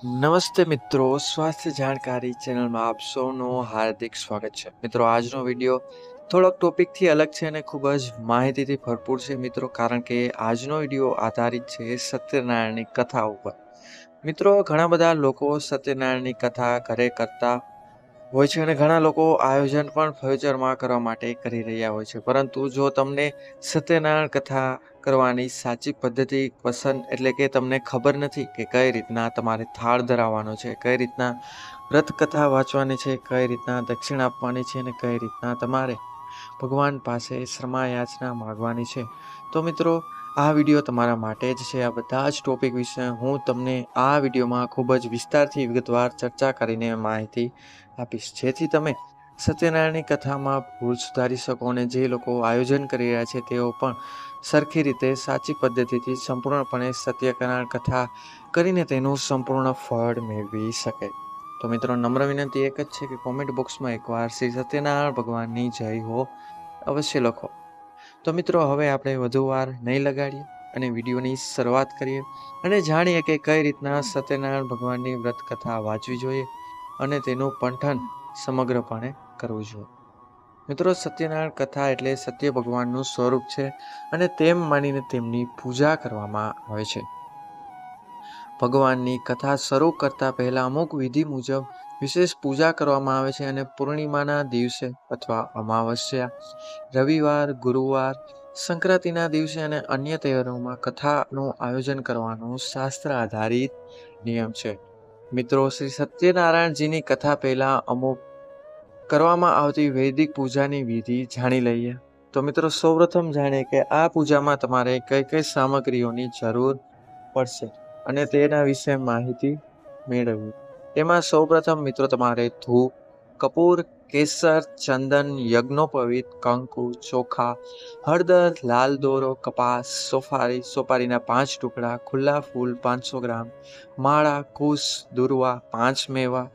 નમસ્તે મિત્રો, સ્વાસ્થ્ય જાણકારી ચેનલમાં આપ સૌનું હાર્દિક સ્વાગત છે. મિત્રો, આજનો વિડીયો થોડોક ટોપિકથી અલગ છે અને ખૂબ જ માહિતીથી ભરપૂર છે મિત્રો, કારણ કે આજનો વિડીયો આધારિત છે સત્યનારાયણની કથા ઉપર. મિત્રો, ઘણા બધા લોકો સત્યનારાયણની કથા ઘરે કરતા હોય છે અને ઘણા લોકો આયોજન પણ ફ્યુચરમાં કરવા માટે કરી રહ્યા હોય છે. પરંતુ જો તમને સત્યનારાયણ કથા કરવાની સાચી પદ્ધતિ પસંદ એટલે કે તમને ખબર નથી કે કઈ રીતના તમારે થાળ ધરાવવાનો છે, કઈ રીતના વ્રત કથા વાંચવાની છે, કઈ રીતના દક્ષિણ આપવાની છે અને કઈ રીતના તમારે ભગવાન પાસે ક્ષમા યાચના માગવાની છે, તો મિત્રો આ વિડીયો તમારા માટે જ છે. આ બધા જ ટોપિક વિશે હું તમને આ વિડીયોમાં ખૂબ જ વિસ્તારથી વિગતવાર ચર્ચા કરીને માહિતી આપીશ, જેથી તમે સત્યનારાયણની કથામાં ભૂલ સુધારી શકો અને જે લોકો આયોજન કરી રહ્યા છે તેઓ પણ સરખી રીતે સાચી પદ્ધતિથી સંપૂર્ણપણે સત્યનારાયણ કથા કરીને તેનું સંપૂર્ણ ફળ મેળવી શકે. તો મિત્રો, નમ્ર વિનંતી એક જ છે કે કોમેન્ટ બોક્સમાં એકવાર શ્રી સત્યનારાયણ ભગવાનની જય હો અવશ્ય લખો. તો મિત્રો, હવે આપણે વધુ વાર નહીં લગાડીએ અને વિડીયોની શરૂઆત કરીએ અને જાણીએ કે કઈ રીતના સત્યનારાયણ ભગવાનની વ્રત કથા વાંચવી જોઈએ અને તેનું પઠન સમગ્રપણે કરવું જોઈએ. મિત્રો, સત્યનારાયણ કથા એટલે સત્ય ભગવાનનું સ્વરૂપ છે અને તેમ માનીને તેમની પૂજા કરવામાં આવે છે. ભગવાનની કથા શરૂ કરતા પહેલા અમુક વિધિ મુજબ વિશેષ પૂજા કરવામાં આવે છે અને પૂર્ણિમાના દિવસે અથવા અમાવસ્યા, રવિવાર, ગુરુવાર, સંક્રાંતિના દિવસે અને અન્ય તહેવારોમાં કથાનું આયોજન કરવાનો શાસ્ત્ર આધારિત નિયમ છે. મિત્રો, શ્રી સત્યનારાયણજીની કથા પહેલા અમુક કરવામાં આવતી વૈદિક પૂજાની વિધિ જાણી લઈએ. તો મિત્રો, સૌપ્રથમ જાણીએ કે આ પૂજામાં તમારે કઈ કઈ સામગ્રીઓની જરૂર પડશે અને તેના વિશે માહિતી મેળવવી. તેમાં સૌપ્રથમ મિત્રો તમારે ધૂપ, કપૂર, કેસર, ચંદન, યજ્ઞોપવિત, કંકુ, ચોખા, હળદર, લાલ દોરો, કપાસ, સોપારીના 5 ટુકડા, ખુલ્લા ફૂલ 500 ગ્રામ, માળા, કુશ, દુર્વા,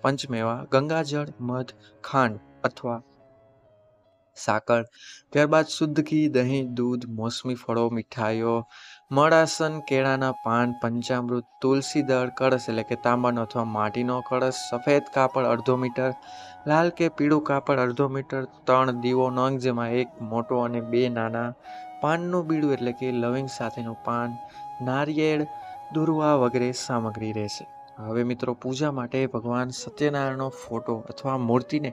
પંચમેવા, ગંગાજળ, મધ, ખાંડ અથવા સાકર, ત્યારબાદ શુદ્ધ ઘી, દહીં, દૂધ, મોસમી ફળો, મીઠાઈઓ, મળાસન, કેળાના પાન, પંચામૃત, તુલસી દળ, કળશ એટલે કે તાંબાનો અથવા માટીનો કળશ, સફેદ કાપડ 1/2 મીટર, લાલ કે પીળું કાપડ 1/2 મીટર, 3 દીવો નંગ જેમાં 1 મોટો અને 2 નાના, પાનનું બીડું એટલે કે લવિંગ સાથેનું પાન, નારિયેળ, દુર્વા વગેરે સામગ્રી રહેશે. હવે મિત્રો, પૂજા માટે ભગવાન સત્યનારાયણનો ફોટો અથવા મૂર્તિને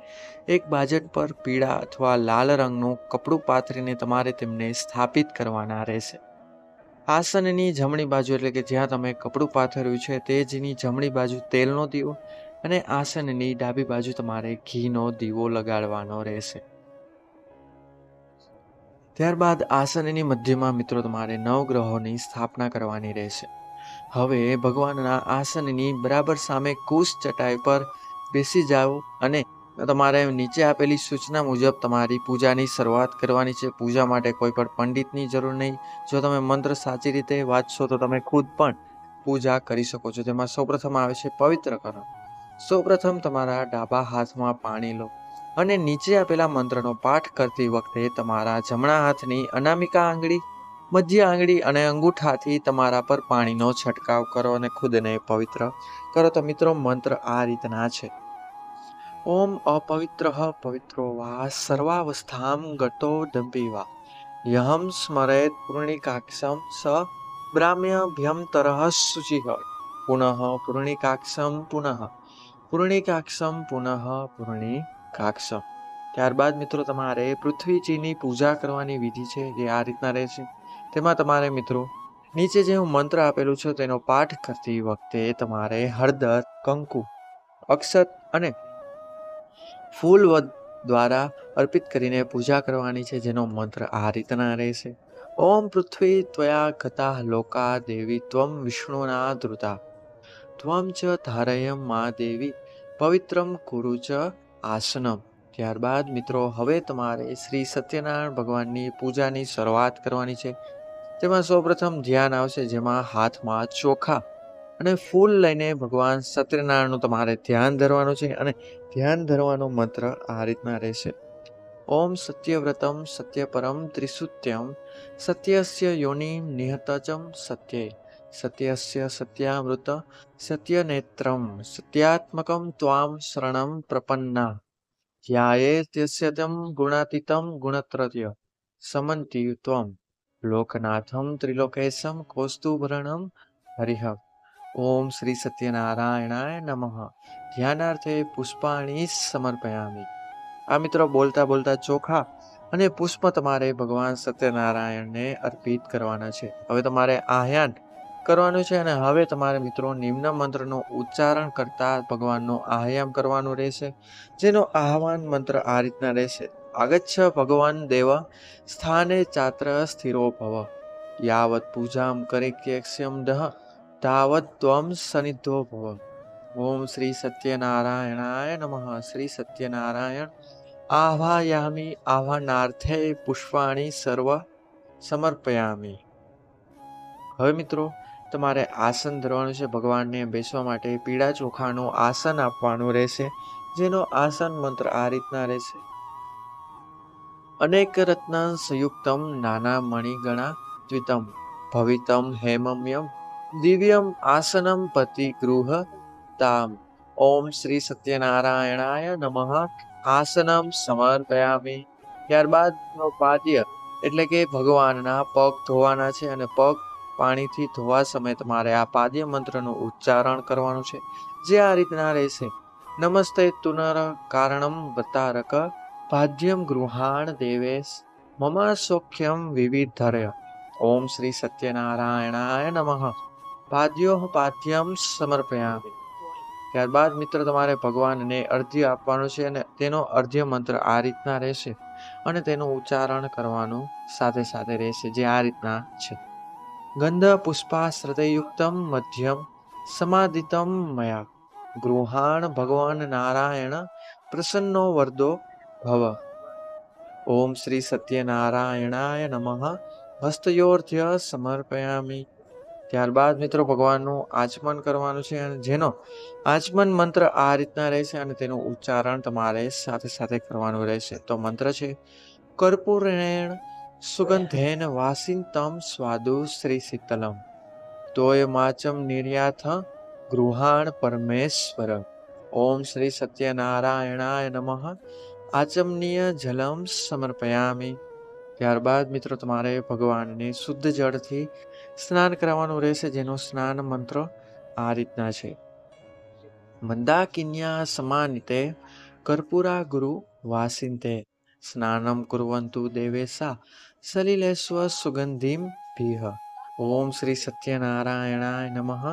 એક બાજટ પર પીળા અથવા લાલ રંગનું કપડું પાથરીને તમારે તેમને સ્થાપિત કરવાના રહેશે. આસનની જમણી બાજુ એટલે કે જ્યાં તમે કપડું પાથર્યું છે તે જની જમણી બાજુ તેલનો દીવો અને આસનની ડાબી બાજુ તમારે ઘીનો દીવો લગાડવાનો રહેશે. ત્યારબાદ આસનની મધ્યમાં મિત્રો તમારે નવગ્રહોની સ્થાપના કરવાની રહેશે. હવે ભગવાનના આસનની બરાબર સામે કુશ ચટાઈ પર બેસી જાઓ અને તમારે નીચે આપેલી સૂચના મુજબ તમારી પૂજાની શરૂઆત કરવાની છે. પૂજા માટે કોઈ પણ પંડિતની જરૂર નહીં. જો તમે મંત્ર સાચી રીતે વાંચશો તો તમે ખુદ પણ પૂજા કરી શકો છો. તેમાં સૌપ્રથમ આવે છે પવિત્રકરણ. સૌપ્રથમ તમારા ડાબા હાથમાં પાણી લો અને નીચે આપેલા મંત્રનો પાઠ કરતી વખતે તમારા જમણા હાથની અનામિકા આંગળી, મધ્ય આંગળી અને અંગૂઠાથી તમારા પર પાણીનો છંટકાવ કરો અને ખુદને પવિત્ર કરો. તો મિત્રો, મંત્ર આ રીતના છે: ઓમ અપવિત્રઃ પવિત્રો વા સર્વાવસ્થામ ગતો દંભિવા યહમ સ્મરેત પૂર્ણિકાક્ષમ સ બ્રાહ્મ્યભ્યંતરઃ શુચિઃ પુનઃ પૂર્ણિકાક્ષમ પુનઃ પૂર્ણિકાક્ષમ પુનઃ પૂર્ણિકાક્ષમ. ત્યારબાદ મિત્રો તમારે પૃથ્વીજીની પૂજા કરવાની વિધિ છે જે આ રીતના રહેશે. તેમાં તમારે મિત્રો નીચે જે હું મંત્ર આપેલું છે તેનો પાઠ કરતી વખતે તમારે હળદર, કંકુ, અક્ષત અને ફૂલ દ્વારા અર્પિત કરીને પૂજા કરવાની છે, જેનો મંત્ર આ રીતના રહેશે: ઓમ પૃથ્વી ત્વયા ગતા લોકા દેવી ત્વમ વિષ્ણુના ધૃતા ત્વમ ચ ધારયમ મા દેવી પવિત્રમ કુરુ ચ આસનમ. ત્યારબાદ મિત્રો હવે તમારે શ્રી સત્યનારાયણ ભગવાનની પૂજાની શરૂઆત કરવાની છે. તેમાં સૌપ્રથમ ધ્યાન આવશે, જેમાં હાથમાં ચોખા અને ફૂલ લઈને ભગવાન સત્યનારાયણનું તમારે ધ્યાન ધરવાનું છે અને ધ્યાન ધરવાનો મંત્ર આ રીતના રહેશે: ઓમ સત્યવ્રતમ સત્યપરમ ત્રિસુત્યમ સત્યસ્ય યોનિમ નિહતચમ સત્યે સત્યસ્ય સત્યામૃત સત્યનેત્રમ સત્યાત્મકમ ત્વામ શરણમ પ્રપન્ના ધ્યાયેત્યસ્ય તમ ગુણાતીતમ ગુણત્રય સમંતિ ત્વમ લોકનાથમ ત્રિલોકેશમ કૌસ્તુભરણમ હરિહ. ઓમ શ્રી સત્યનારાયણાય નમઃ. ધ્યાનાર્થે પુષ્પાણી સમર્પયામિ. આ મિત્રો બોલતા બોલતા ચોખા અને પુષ્પ તમારે ભગવાન સત્યનારાયણને અર્પિત કરવાના છે. હવે તમારે આહ્યાન કરવાનું છે અને હવે તમારે મિત્રો નિમ્ન મંત્રનું ઉચ્ચારણ કરતા ભગવાનનો આહ્યામ કરવાનું રહેશે, જેનો આહવાન મંત્ર આ રીતના રહેશે. આગચ્છ ભગવાન દેવ સ્થાને ચાત્ર સ્થિરો ભવ યાવત પૂજામ કરિક્યક્ષ્યમ દહ તાવત ત્વમ સનિધો ભવ. ઓમ શ્રી સત્યનારાયણાય નમઃ. શ્રી સત્યનારાયણ આહ્વાયામિ. આહ્વાનાર્થે પુષ્પાણી સર્વ સમર્પયામિ. હવે મિત્રો તમારે આસન ધરવાનું છે. ભગવાનને બેસવા માટે પીળા ચોખાનું આસન આપવાનું રહેશે, જેનો આસન મંત્ર આ રીતના રહેશે. અનેક રત્ન સંયુક્તમ નાના મણિગણા દ્વિતમ ભવિતમ હેમમ્યમ દિવ્યમ આસનમ પતિ ગૃહ તામ. ઓમ શ્રી સત્યનારાયણાય નમઃ. આસનમ સમર્પયામિ. ત્યારબાદ પાદ્ય એટલે કે ભગવાનના પગ ધોવાના છે અને પગ પાણીથી ધોવા સમયે તમારે આ પાદ્ય મંત્રનું ઉચ્ચારણ કરવાનું છે, જે આ રીતના રહેશે. નમસ્તે તુનર કારણમ વતારક પાદ્યમ ગૃહાણ દેવેશ મમ સૌખ્યમ વિવિધર્ય. ઓમ શ્રી સત્યનારાયણાય નમઃ. પાદ્યો પાદ્યમ સમર્પયામિ. ત્યારબાદ મિત્ર તમારે ભગવાનને અર્ધ્ય આપવાનું છે અને તેનો અર્ધ્ય મંત્ર આ રીતના રહેશે અને તેનું ઉચ્ચારણ કરવાનું સાથે સાથે રહેશે, જે આ રીતના છે. ગંધ પુષ્પાશ્રતયુક્તમ મધ્યમ સમાદિતમ મયા ગૃહાણ ભગવાન નારાયણ પ્રસન્નો વરદો ભવ. ઓમ શ્રી સત્યનારાયણાય નમઃ. હસ્તયોર્ધ્ય સમર્પયામિ. ત્યારબાદ મિત્રો ભગવાનનું આચમન કરવાનું છે અને જેનો આચમન મંત્ર આ રીતના રહેશે અને તેનું ઉચ્ચારણ તમારે સાથે સાથે કરવાનું રહેશે. તો મંત્ર છે કર્પૂરેણ સુગંધેન વાસિતમ સ્વાદુ શ્રી શીતલમ તોય માચમ નિર્યાથ ગૃહાણ પરમેશ્વર. ઓમ શ્રી સત્યનારાયણાય નમઃ. આચમનીય જલમ સમર્પયામિ. ત્યારબાદ મિત્રો તમારે ભગવાનને શુદ્ધ જળથી સ્નાન કરાવવાનું રહેશે, જેનો સ્નાન મંત્ર આ રીતના છે. મંદાકિન્યા સમાનિતે કર્પૂરા ગુરુ વાસિન્તે સ્નાનમ કુર્વન્તુ દેવેશા સલિલેશ્વ સુગંધિમ ભીહ. ઓમ શ્રી સત્યનારાયણાય નમઃ.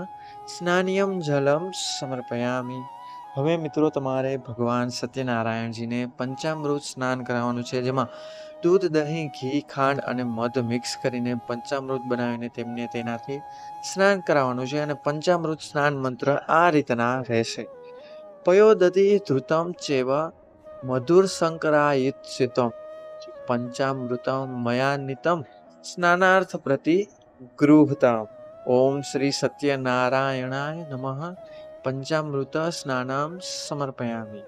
સ્નાનિયમ જલમ સમર્પયામિ. હવે મિત્રો તમારે ભગવાન સત્યનારાયણજીને પંચામૃત સ્નાન કરાવવાનું છે, જેમાં દૂધ, દહીં, ઘી, ખાંડ અને મધ મિક્સ કરીને પંચામૃત બનાવીને તેમને તેનાથી સ્નાન કરાવવાનું છે અને પંચામૃત સ્નાન મંત્ર આ રીતના રહેશે. પયોદધિ ધૃતમ ચેવ મધુર શંકરાયુત્સિતમ પંચામૃતમ મયાન્વિતમ સ્નાનાર્થ પ્રતિ ગૃહતામ. ઓમ શ્રી સત્યનારાયણાય નમઃ. પંચામૃત સ્નાનમ સમર્પયામિ.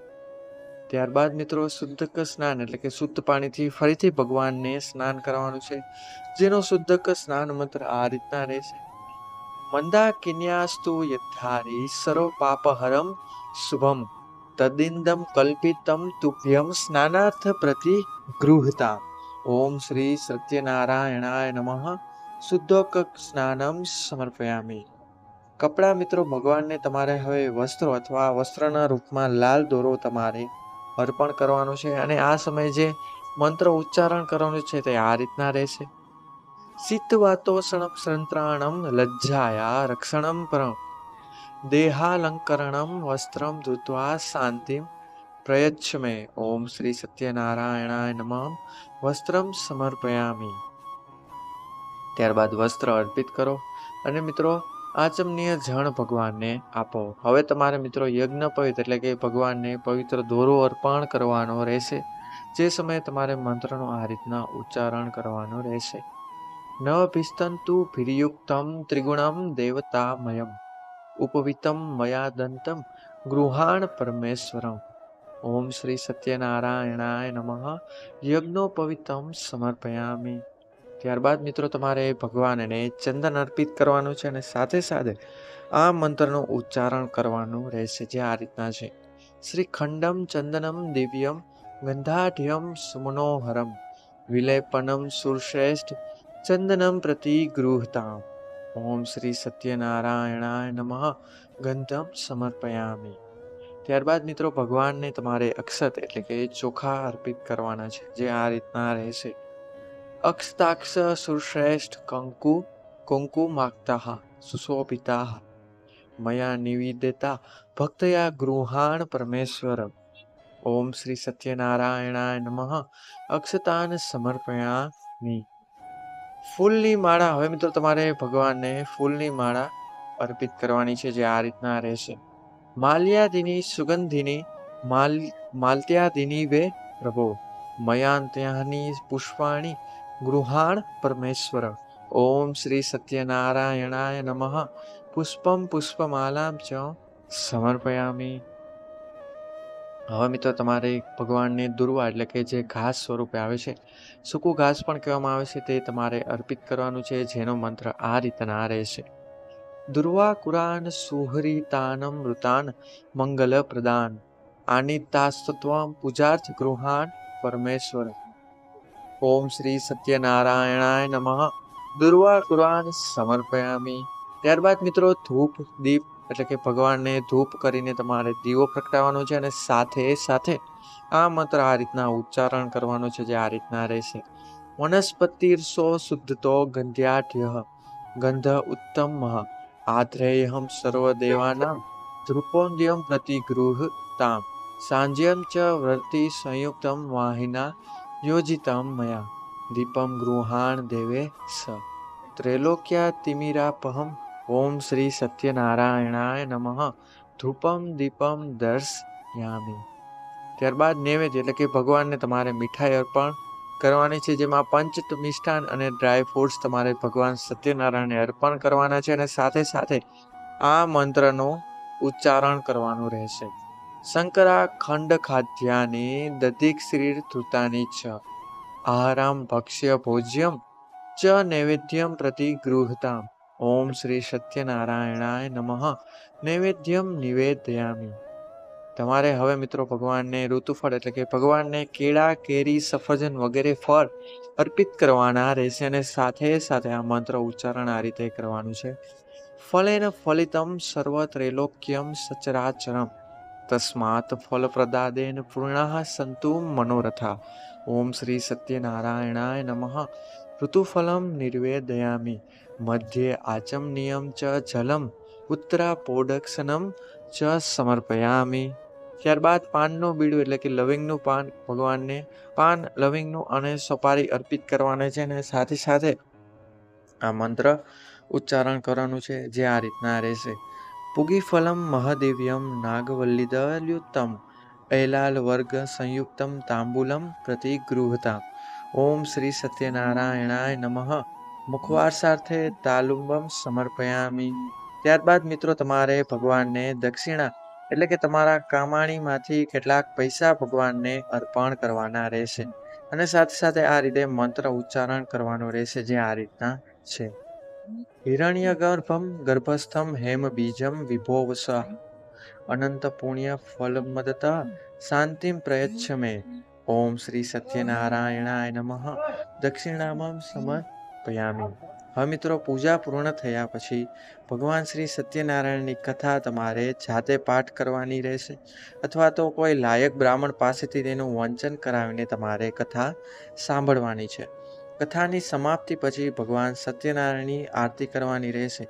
ત્યારબાદ મિત્રો શુદ્ધક સ્નાન એટલે કે શુદ્ધ પાણીથી ફરીથી ભગવાનને સ્નાન કરવાનું છે, જેનો શુદ્ધક સ્નાન મંત્ર આ રીતના રહેશે. મંદાકિન્યાસ્તુ યથારી સર્વ પાપહરમ શુભમ તદિંદમ કલ્પિતમ તુભ્યમ સ્નાનાર્થ પ્રતિ ગૃહતા. ઓમ શ્રી સત્યનારાયણાય નમઃ. શુદ્ધોક સ્નાનમ સમર્પયામિ. કપડા મિત્રો ભગવાનને તમારે હવે વસ્ત્રો અથવા વસ્ત્રના રૂપમાં લાલ દોરો તમારે અર્પણ કરવાનું છે અને આ સમયે જે મંત્ર ઉચ્ચારણ કરવાનું છે તે આ રીતના રહેશે. શીતવાતોષણમ સંત્રાણમ લજ્જાયા રક્ષણમ પરમ દેહાલંકરણમ વસ્ત્રમ ધૃત્વા શાંતિમ પ્રયચ્છ મે. ઓમ શ્રી સત્યનારાયણાય નમઃ. વસ્ત્રમ સમર્પયામિ. ત્યારબાદ વસ્ત્ર અર્પિત કરો અને મિત્રો આચમનીય જળ ભગવાનને આપો. હવે તમારે મિત્રો યજ્ઞ પવિત્ર એટલે કે ભગવાનને પવિત્ર દોરો અર્પણ કરવાનો રહેશે, જે સમયે તમારે મંત્રનું આ રીતના ઉચ્ચારણ કરવાનું રહેશે. ન પિસ્તંતુ ભિર્યુક્તમ ત્રિગુણમ દેવતામયમ ઉપવિતમ મયા દંતમ ગૃહાણ પરમેશ્વરમ. ઓમ શ્રી સત્યનારાયણાય નમઃ. યજ્ઞોપવિતમ સમર્પયામિ. ત્યારબાદ મિત્રો તમારે ભગવાનને ચંદન અર્પિત કરવાનું છે અને સાથે સાથે આ મંત્રનું ઉચ્ચારણ કરવાનું રહેશે, જે આ રીતના છે: શ્રી ખંડમ ચંદનમ દિવ્યમ ગંધાઢ્યમ સુમનોહરમ વિલેપનમ સુરશ્રેષ્ઠ ચંદનમ પ્રતિ ગૃહતામ ઓમ શ્રી સત્યનારાયણાય નમઃ ગંધમ સમર્પયામિ. ત્યારબાદ મિત્રો ભગવાનને તમારે અક્ષત એટલે કે ચોખા અર્પિત કરવાના છે, જે આ રીતના રહેશે: અક્ષતાક્ષ સુશ્રેષ્ઠ કંકુ કંકુમાક્તાઃ સુશોભિતાઃ મયા નિવેદિતા ભક્તયા ગૃહાણ પરમેશ્વર ઓમ શ્રી સત્યનારાયણાય નમઃ અક્ષતાન સમર્પયામિ. ફૂલની માળા, હવે મિત્રો તમારે ભગવાનને ફૂલની માળા અર્પિત કરવાની છે, જે આ રીતના રહેશે: માલ્યાદિની સુગંધિની માલ્યાદિની વે પ્રભો મયાંત્યાની પુષ્પાણી ગૃહાણ પરમેશ્વર ઓમ શ્રી સત્યનારાયણાય નમઃ પુષ્પમ પુષ્પમાલામ ચ સમર્પયામિ. હવે મિત્રો તમારે ભગવાનને દુર્વા એટલે કે જે ઘાસ સ્વરૂપે આવે છે, સૂકું ઘાસ પણ કહેવામાં આવે છે, તે તમારે અર્પિત કરવાનું છે, જેનો મંત્ર આ રીતના રહેશે: દુર્વા કુરાન સુહરિતાનમ મૃતાન મંગલ પ્રદાન આનિતાસ્ત્વમ પૂજાર્થ ગૃહાન પરમેશ્વર ઓમ શ્રી સત્યનારાયણાય નમઃ દુર્વા કુરાન સમર્પયામિ. ત્યારબાદ મિત્રો ધૂપ દીપ એટલે કે ભગવાનને ધૂપ કરીને તમારે દીવો પ્રગટાવવાનો છે અને સાથે સાથે આ મંત્ર આ રીતના ઉચ્ચારણ કરવાનું છે, જે આ રીતના રહેશે: વનસ્પતિર્ષો શુદ્ધતો ગંધ્યાઢ્ય ગંધ ઉત્તમ આધ્રેયહમ સર્વદેવાનામ ધ્રુપોદ્યમ પ્રતિગૃહતામ સાંજ્યમ ચ વ્રતિ સંયુક્તમ વાહિના યોજિતમ મયા દીપમ ગૃહાણ દેવે સ ત્રૈલોક્યા તિમિરાપહમ ઓમ શ્રી સત્યનારાયણાય નમઃ ધૂપમ દીપમ દર્શયામિ. ત્યારબાદ નૈવેદ્ય એટલે કે ભગવાનને તમારે મીઠાઈ અર્પણ કરવાની છે, જેમાં પંચ મિષ્ટાન અને ડ્રાય ફ્રૂટ્સ તમારે ભગવાન સત્યનારાયણને અર્પણ કરવાના છે અને સાથે સાથે આ મંત્રનું ઉચ્ચારણ કરવાનું રહેશે: શંકરા ખંડ ખાદ્યાની દધિક્શ્રીર ધૃતાની ચ આહારામ ભક્ષ્ય ભોજ્યમ ચ નૈવેદ્યમ પ્રતિ ગૃહતામ ઓમ શ્રી સત્યનારાયણાય નમઃ નૈવેદ્યમ નિવેદયામિ. તમારે હવે મિત્રો ભગવાનને ઋતુફળ એટલે કે ભગવાનને કેળા કેરી સફરજન વગેરે ફળ અર્પિત કરવાના રહેશે અને સાથે સાથે આ મંત્ર ઉચ્ચારણ આ રીતે કરવાનું છે: ફલેન ફલિતમ સર્વ ત્રૈલોક્યમ સચરાચરમ તસ્માત ફલપ્રદાદેન પૂર્ણાઃ સંતુ મનોરથા ઓમ શ્રી સત્યનારાયણાય નમઃ ઋતુફલમ નિર્વેદયામિ મધ્યે આચમનીયમ ચ જલમ ઉત્તરાપોડક્ષનમ ચ સમર્પયામિ. ત્યારબાદ પાનનું બીડું એટલે કે લવિંગનું પાન ભગવાનને પાન લવિંગનું અને સોપારી અર્પિત કરવાના છે અને સાથે સાથે આ મંત્ર ઉચ્ચારણ કરવાનું છે, જે આ રીતના રહેશે: પુગીફલમ મહાદેવ્યમ નાગવલ્લિદલ્યુત્તમ ઐલાલ વર્ગ સંયુક્તમ તાંબૂલમ પ્રતિ ગૃહતામ ઓમ શ્રી સત્યનારાયણાય નમઃ મુખવાસાર્થે તાલુંબમ સમર્પયામિ. ત્યારબાદ મિત્રો તમારે ભગવાનને દક્ષિણા એટલે કે તમારા કામાણીમાંથી કેટલાક પૈસા ભગવાનને અર્પણ કરવાના રહેશે અને સાથે સાથે આ રીતે મંત્ર ઉચ્ચારણ કરવાનું રહેશે, જે આ રીતના છે: હિરણ્ય ગર્ભસ્થમ હેમ બીજમ વિભોવસ અનંત પુણ્ય ફલમદત શાંતિમ પ્રયચ્છ મે ઓમ શ્રી સત્યનારાયણાય નમઃ દક્ષિણામમ સમર્પયામિ. હવે મિત્રો પૂજા પૂર્ણ થયા પછી ભગવાન શ્રી સત્યનારાયણની કથા તમારે જાતે પાઠ કરવાની રહેશે અથવા તો કોઈ લાયક બ્રાહ્મણ પાસેથી તેનું વંચન કરાવીને તમારે કથા સાંભળવાની છે. કથાની સમાપ્તિ પછી ભગવાન સત્યનારાયણની આરતી કરવાની રહેશે.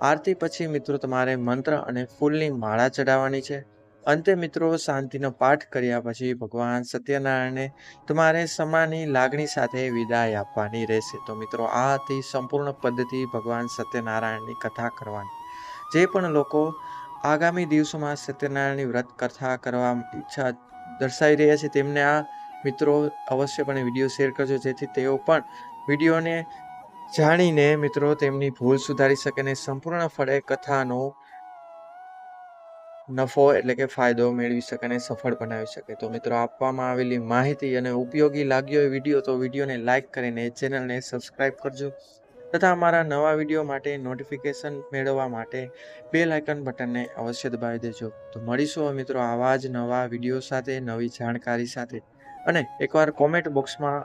આરતી પછી મિત્રો તમારે મંત્ર અને ફૂલની માળા ચડાવવાની છે. અંતે મિત્રો શાંતિનો પાઠ કર્યા પછી ભગવાન સત્યનારાયણને તમારે સમાની લાગણી સાથે વિદાય આપવાની રહેશે. તો મિત્રો આ હતી સંપૂર્ણ પદ્ધતિ ભગવાન સત્યનારાયણની કથા કરવાની. જે પણ લોકો આગામી દિવસોમાં સત્યનારાયણની વ્રત કથા કરવા ઈચ્છા દર્શાવી રહ્યા છે તેમને આ મિત્રો અવશ્યપણે વિડીયો શેર કરજો, જેથી તેઓ પણ વિડીયોને જાણીને મિત્રો તેમની ભૂલ સુધારી શકે અને સંપૂર્ણ ફળે કથાનો નફો એટલે કે ફાયદો મેળવી શકે અને સફળ બનાવી શકે. તો મિત્રો, આપવામાં આવેલી માહિતી અને ઉપયોગી લાગ્યો એ વિડીયો તો વિડીયોને લાઇક કરીને ચેનલને સબસ્ક્રાઇબ કરજો તથા અમારા નવા વિડીયો માટે નોટિફિકેશન મેળવવા માટે બેલ આઇકન બટનને અવશ્ય દબાવી દેજો. તો મળીશું હવે મિત્રો આવા જ નવા વિડીયો સાથે, નવી જાણકારી સાથે. અને એકવાર કોમેન્ટ બોક્સમાં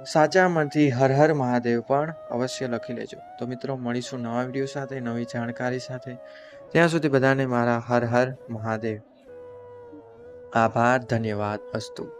સાચા મનથી હર હર મહાદેવ પણ અવશ્ય લખી લેજો. તો મિત્રો, મળીશું નવા વિડીયો સાથે, નવી જાણકારી સાથે. ત્યાં સુધી બધાને મારા હર હર મહાદેવ. આભાર, ધન્યવાદ, અસ્તુ.